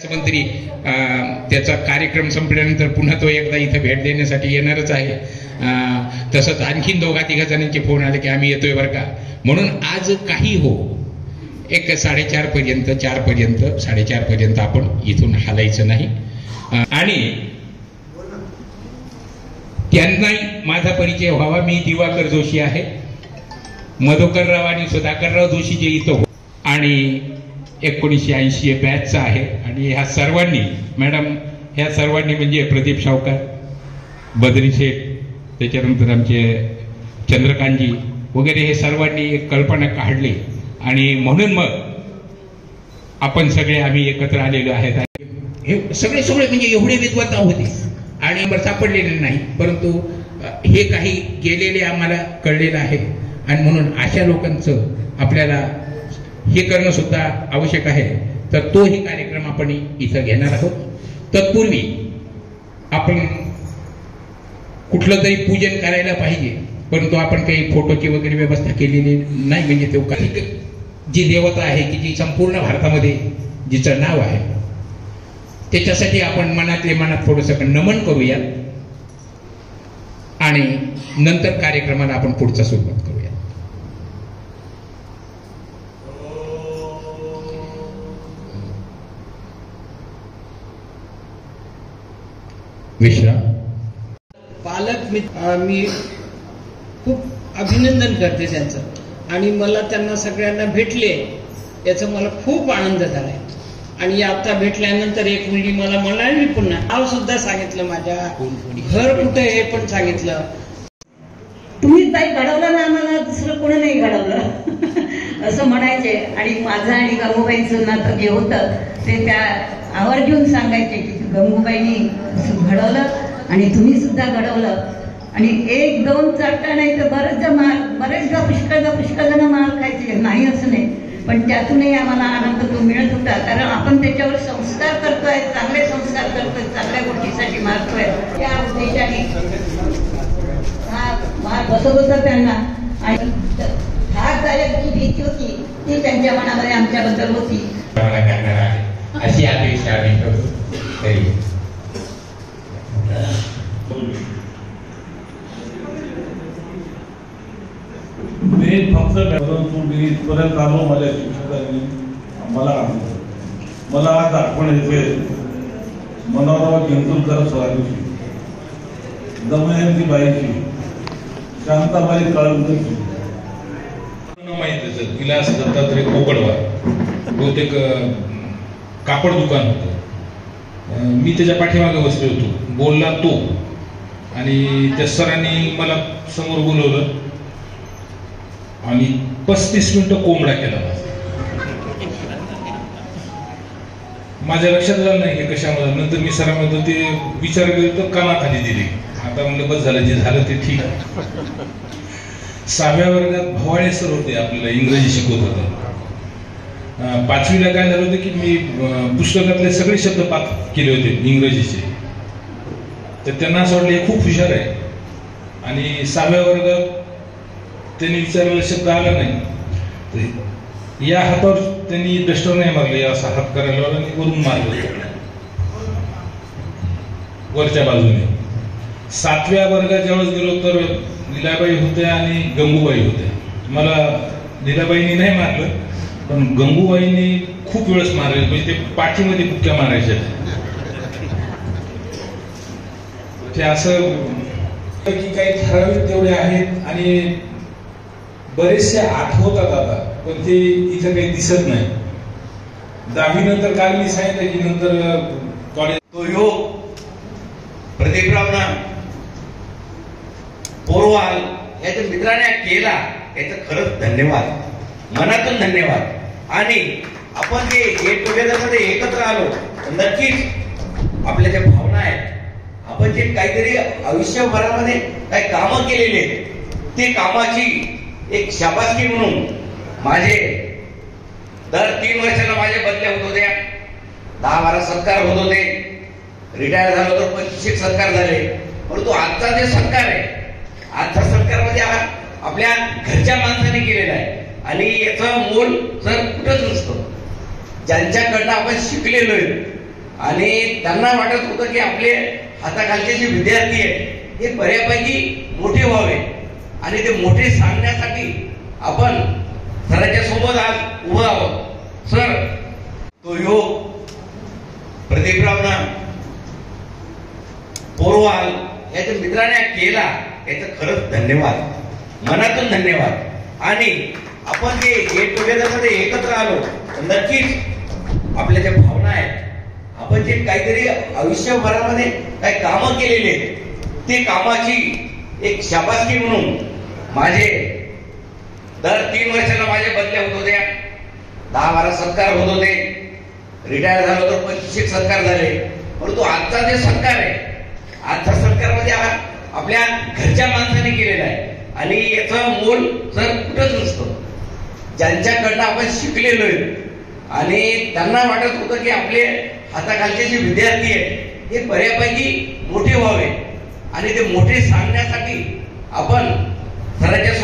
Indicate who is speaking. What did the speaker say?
Speaker 1: मंत्री त्याचा कार्यक्रम संपल्यानंतर पुन्हा तो एकदा इथे भेट देण्यासाठी येणारच आहे। तसंच आणखीन दोघा तिघा जणांचे फोन आले की आम्ही येतोय बरं का, म्हणून आज काही हो एक 4:30 पर्यंत 4 पर्यंत 4:30 पर्यंत आपण इथून हलायचं नाही। आणि त्यांनाही माझा परिचय व्हावा। मी दिवाकर जोशी आहे, मधुकरराव आणि सुधाकरराव जोशी जे इथं आणि 1980 बॅचचा आहे। आणि ह्या सर्वांनी मॅडम ह्या सर्वांनी म्हणजे प्रदीप शावकर, बद्री शेठ, त्याच्यानंतर आमचे चंद्रकांतजी वगैरे हे सर्वांनी एक कल्पना काढली आणि म्हणून मग आपण सगळे आम्ही एकत्र आलेलो आहेत। हे सगळे म्हणजे एवढे विद्वत होते आणि सापडलेले नाही, परंतु हे काही गेलेले आम्हाला कळलेलं आहे आणि म्हणून अशा लोकांचं आपल्याला हे करणं सुद्धा आवश्यक आहे। तर तोही कार्यक्रम आपण इथं घेणार आहोत। तत्पूर्वी आपण कुठलं तरी पूजन करायला पाहिजे, परंतु आपण काही फोटोची वगैरे व्यवस्था केलेली नाही। म्हणजे तो काही जी देवता आहे की जी संपूर्ण भारतामध्ये जिचं नाव आहे, त्याच्यासाठी आपण मनातले मनात थोडंसं नमन करूया आणि नंतर कार्यक्रमाला आपण पुढचा सुरुवात करूया। विश्राम
Speaker 2: पालक मी खूप अभिनंदन करते त्यांचं आणि मला त्यांना सगळ्यांना भेटले याचा मला खूप आनंद झालाय। आणि आता भेटल्यानंतर एक मुलगी मला म्हणाली, पुन्हा नाव सुद्धा सांगितलं, माझ्या घर कुठे हे पण सांगितलं।
Speaker 3: तुम्हीच ताई घडवलं ना आम्हाला, दुसरं कोणी नाही घडवलं असं म्हणायचे। आणि माझं आणि गंगूबाईंचं नातं जे होतं ते त्या आवर्जून सांगायचे की गंगूबाईंनी घडवलं आणि तुम्ही सुद्धा घडवलं। आणि 1-2 चाटा नाही तर बरेचदा पुष्कळ जण मार खायचे, नाही असं नाही, पण त्यातूनही आम्हाला आनंद तो मिळत होता, कारण आपण त्याच्यावर संस्कार करतोय, चांगले संस्कार करतोय, चांगल्या गोष्टीसाठी मारतोय, त्या उद्देशाने हा मार बसत होता त्यांना। आणि ठाकदायक जी भीती होती ती त्यांच्या मनामध्ये आमच्याबद्दल होती
Speaker 1: अशी अपेक्षा आम्ही करतो।
Speaker 4: मी फक्त परंतु मी इथपर्यंत आलो माझ्या शिक्षकांनी मला आज आठवण येते मनोहरराव किंतुरकर सरांची, दमयंती बाईची, शांताबाई काळुंकरची,
Speaker 5: माहिती विलास दत्तात्रय कोकडवार, बहुतेक कापड दुकान होतं, मी त्याच्या पाठीमागे बसलो होतो, बोलला तो आणि त्या सरांनी मला समोर बोलवलं आणि 35 मिनिटं कोंबडा केला माझ्या लक्षात झालं नाही की कशामध्ये। नंतर मी सरांमध्ये ते विचार केले तर कानाखाली दिले। आता म्हणलं बस झालं, जे झालं ते ठीक आहे। 6व्या वर्गात भवाळे सर होते, आपल्याला इंग्रजी शिकवत होते। 5वीला काय झालं होतं की मी पुस्तकातले सगळे शब्द पाठ केले होते इंग्रजीचे, तर त्यांना असं वाटलं हे खूप हुशार आहे। आणि 6व्या वर्गात त्यांनी विचारलेला शब्द आला नाही, तर या हातावर त्यांनी डस्टर नाही मारले, असा हात करायला लावला आणि वरून मारलं वरच्या बाजूने। 7व्या वर्गात ज्यावेळेस गेलो तर लीलाबाई होत्या आणि गंगूबाई होत्या। मला लीलाबाईंनी नाही मारलं, पण गंगूबाईंनी खूप वेळेस मारले, म्हणजे ते पाठीमध्ये बुक्क्या मारायच्या। ते असं की काही ठराविक तेवढे आहेत आणि बरेचसे आठवतात आता, पण ते इथं काही दिसत नाही। 10वी नंतर काल मी सांगितलं की नंतर कॉलेज
Speaker 6: तो योग प्रदीपरावना पोरवाल याच्या मित्राने केला, याचं खरंच धन्यवाद, मनातून धन्यवाद। आणि आपण जे गेट टुगेदर मध्ये एकत्र आलो, नक्कीच आपल्या ज्या भावना आहेत, आपण जे काहीतरी आयुष्यभरामध्ये काही कामं केलेली आहेत, ते कामाची एक शाबासकी म्हणून माझे दर 3 वर्षाला माझे बदल्या होत होत्या, 10-12 सत्कार होत होते, रिटायर झालो तर 25 सत्कार झाले। परंतु आजचा जे सत्कार आहे, आजचा सत्कार म्हणजे आपल्या घरच्या माणसाने केलेला आहे आणि याचं मोल सर कुठंच नसतं। ज्यांच्याकडनं आपण शिकलेलो आहे आणि त्यांना वाटत होतं की आपले हाताखालचे जे विद्यार्थी आहेत हे बऱ्यापैकी मोठे व्हावे आणि ते मोठे सांगण्यासाठी आपण सरांच्या सोबत आज उभं आहोत. सर, तो योग प्रदीपरावना पोरवाल याच्या मित्राने केला, याचं खरंच धन्यवाद, मनातून धन्यवाद. आणि आपण जे गेट टुगेदर मध्ये एकत्र आलो, नक्कीच आपल्या ज्या भावना आहेत, आपण जे काहीतरी आयुष्यभरामध्ये काही कामं केलेली आहेत, ते कामाची एक शाबासकी म्हणून माझे दर 3 वर्षाला माझे बदले होत होते, 10-12 सत्कार होत होते, रिटायर झालो तर 25 सत्कार झाले. परंतु आजचा जे सत्कार आहे, आजचा सत्कार म्हणजे हा आपल्या घरच्या माणसाने केलेला आहे आणि याचं मोल सर कुठंच नसतं. ज्यांच्याकडनं आपण शिकलेलो आहे आणि त्यांना वाटत होतं की आपले हाताखालचे जे विद्यार्थी आहेत हे बऱ्यापैकी मोठे व्हावे आणि ते मोठे सांगण्यासाठी आपण सरांच्या